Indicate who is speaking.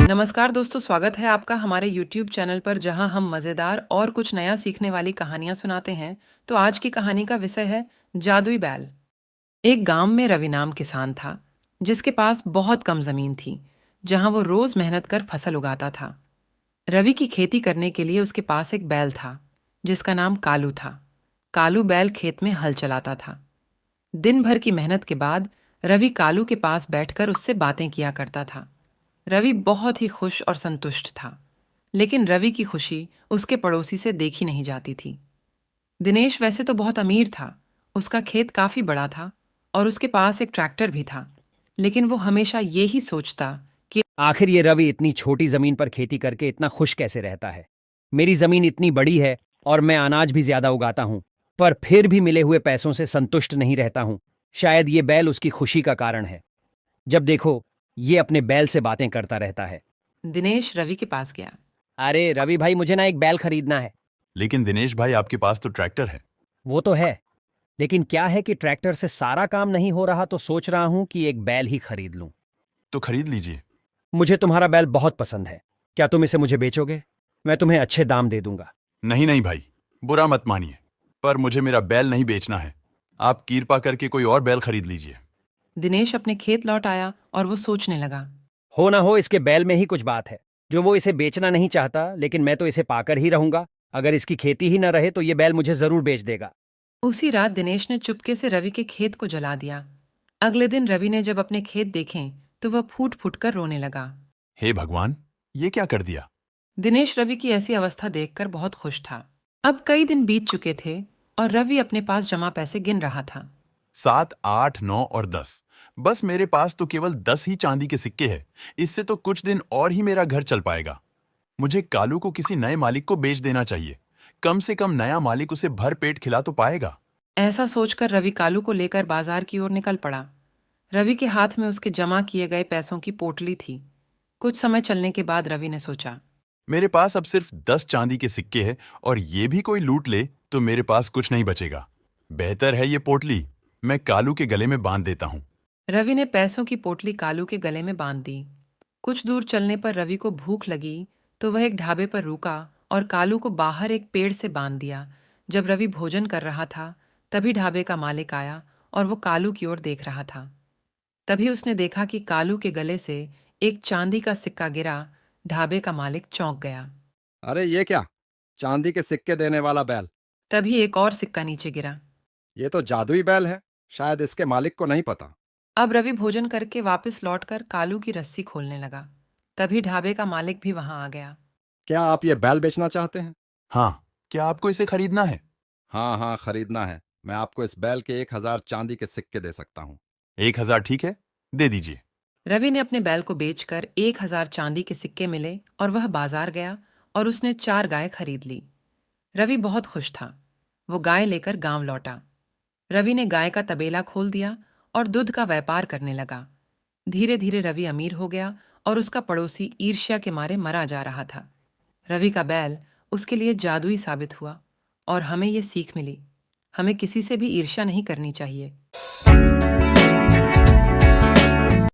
Speaker 1: नमस्कार दोस्तों, स्वागत है आपका हमारे YouTube चैनल पर जहां हम मज़ेदार और कुछ नया सीखने वाली कहानियां सुनाते हैं। तो आज की कहानी का विषय है जादुई बैल। एक गांव में रवि नाम किसान था, जिसके पास बहुत कम जमीन थी, जहां वो रोज मेहनत कर फसल उगाता था। रवि की खेती करने के लिए उसके पास एक बैल था, जिसका नाम कालू था। कालू बैल खेत में हल चलाता था। दिन भर की मेहनत के बाद रवि कालू के पास बैठकर उससे बातें किया करता था। रवि बहुत ही खुश और संतुष्ट था, लेकिन रवि की खुशी उसके पड़ोसी से देखी नहीं जाती थी। दिनेश वैसे तो बहुत अमीर था, उसका खेत काफी बड़ा था और उसके पास एक ट्रैक्टर भी था, लेकिन वो हमेशा ये ही सोचता कि
Speaker 2: आखिर ये रवि इतनी छोटी जमीन पर खेती करके इतना खुश कैसे रहता है। मेरी जमीन इतनी बड़ी है और मैं अनाज भी ज्यादा उगाता हूँ, पर फिर भी मिले हुए पैसों से संतुष्ट नहीं रहता हूँ। शायद ये बैल उसकी खुशी का कारण है। जब देखो, ये अपने बैल से बातें करता रहता है।
Speaker 1: दिनेश रवि के पास गया।
Speaker 2: अरे रवि भाई, मुझे ना एक बैल खरीदना है।
Speaker 3: लेकिन दिनेश भाई, आपके पास तो ट्रैक्टर है।
Speaker 2: वो तो है, लेकिन क्या है कि ट्रैक्टर से सारा काम नहीं हो रहा, तो सोच रहा हूँ कि एक बैल ही खरीद लूं।
Speaker 3: तो खरीद लीजिए।
Speaker 2: मुझे तुम्हारा बैल बहुत पसंद है। क्या तुम इसे मुझे बेचोगे? मैं तुम्हें अच्छे दाम दे दूंगा।
Speaker 3: नहीं नहीं भाई, बुरा मत मानिए, पर मुझे मेरा बैल नहीं बेचना है। आप कृपा करके कोई और बैल खरीद लीजिए।
Speaker 1: दिनेश अपने खेत लौट आया और वो सोचने लगा।
Speaker 2: हो ना हो, इसके बैल में ही कुछ बात है जो वो इसे बेचना नहीं चाहता, लेकिन मैं तो इसे पाकर ही रहूंगा। अगर इसकी खेती ही न रहे तो ये बैल मुझे जरूर बेच देगा।
Speaker 1: उसी रात दिनेश ने चुपके से रवि के खेत को जला दिया। अगले दिन रवि ने जब अपने खेत देखे तो वह फूट फूट कर रोने लगा।
Speaker 3: हे भगवान, ये क्या कर दिया।
Speaker 1: दिनेश रवि की ऐसी अवस्था देखकर बहुत खुश था। अब कई दिन बीत चुके थे और रवि अपने पास जमा पैसे गिन रहा था।
Speaker 3: 7, 8, 9 और 10। बस मेरे पास तो केवल 10 ही चांदी के सिक्के हैं। इससे तो कुछ दिन और ही मेरा घर चल पाएगा। मुझे कालू को किसी नए मालिक को बेच देना चाहिए। कम से कम नया मालिक उसे भर पेट खिला तो पाएगा।
Speaker 1: ऐसा सोचकर रवि कालू को लेकर बाजार की ओर निकल पड़ा। रवि के हाथ में उसके जमा किए गए पैसों की पोटली थी। कुछ समय चलने के बाद रवि ने सोचा,
Speaker 3: मेरे पास अब सिर्फ 10 चांदी के सिक्के हैं और ये भी कोई लूट ले तो मेरे पास कुछ नहीं बचेगा। बेहतर है ये पोटली मैं कालू के गले में बांध देता हूँ।
Speaker 1: रवि ने पैसों की पोटली कालू के गले में बांध दी। कुछ दूर चलने पर रवि को भूख लगी तो वह एक ढाबे पर रुका और कालू को बाहर एक पेड़ से बांध दिया। जब रवि भोजन कर रहा था, तभी ढाबे का मालिक आया और वो कालू की ओर देख रहा था। तभी उसने देखा कि कालू के गले से एक चांदी का सिक्का गिरा। ढाबे का मालिक चौंक गया।
Speaker 4: अरे ये क्या, चांदी के सिक्के देने वाला बैल।
Speaker 1: तभी एक और सिक्का नीचे गिरा।
Speaker 4: ये तो जादुई बैल है, शायद इसके मालिक को नहीं पता।
Speaker 1: अब रवि भोजन करके वापस लौटकर कालू की रस्सी खोलने लगा। तभी ढाबे का मालिक भी वहां आ गया।
Speaker 4: क्या आप ये बैल बेचना चाहते हैं?
Speaker 3: हाँ, क्या आपको इसे खरीदना है।
Speaker 4: हाँ हाँ, खरीदना है। मैं आपको इस बैल के 1,000 चांदी के सिक्के दे सकता हूँ।
Speaker 3: 1000 ठीक है, दे दीजिए।
Speaker 1: रवि ने अपने बैल को बेचकर 1,000 चांदी के सिक्के मिले और वह बाजार गया और उसने 4 गाय खरीद ली। रवि बहुत खुश था। वो गाय लेकर गांव लौटा। रवि ने गाय का तबेला खोल दिया और दूध का व्यापार करने लगा। धीरे धीरे रवि अमीर हो गया और उसका पड़ोसी ईर्ष्या के मारे मरा जा रहा था। रवि का बैल उसके लिए जादुई साबित हुआ और हमें ये सीख मिली, हमें किसी से भी ईर्ष्या नहीं करनी चाहिए।